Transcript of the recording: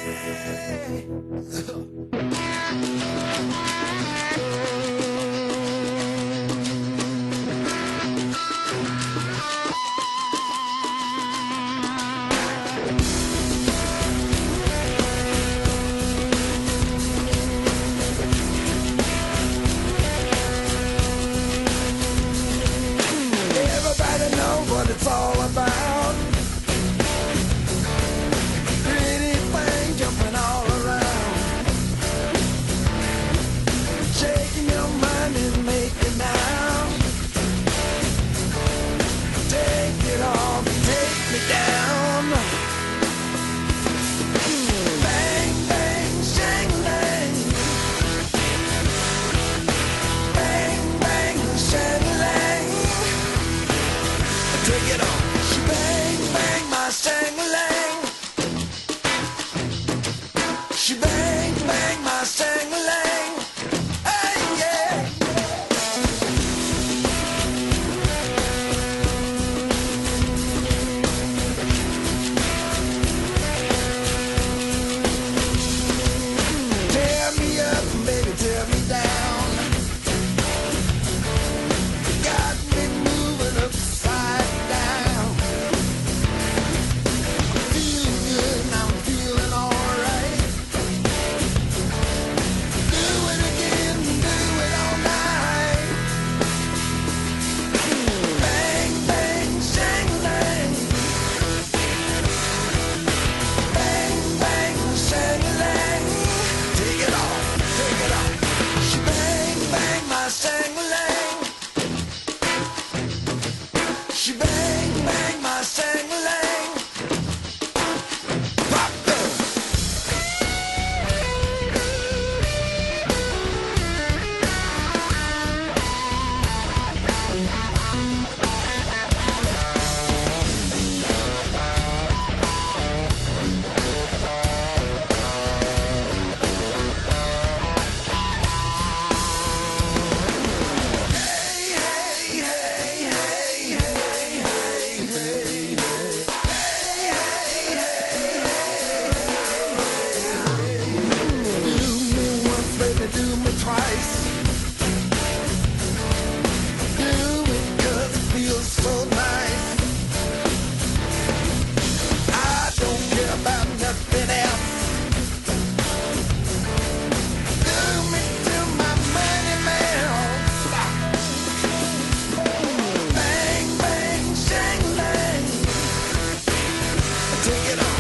Everybody knows what it's all about. Pretty thing jumping all around, shaking your mind and making out. Take it off, take me down. Bang, bang, shang-lang. Bang, bang, shang-lang. Take it off. She bang, bang, my shang-lang. She bang, bang, my shang-lang. Hey, yeah. Tear me up, baby, tear me down. Got me moving upside down. Feel good, now I'm feeling alright. Do it again, do it all night. Bang, bang, shang-lang. Bang, bang, shang-lang. Take it off, take it off. She bang, bang, my shang-lang. She bang, bang, my shang-lang. Pop up. Hey, hey, hey, hey, hey, hey, hey, hey. Do me once, baby, do me twice. Do it 'cause it feels so nice. I don't care about nothing else. Do me till my money melts. Bang, bang, shang-lang. Take it off.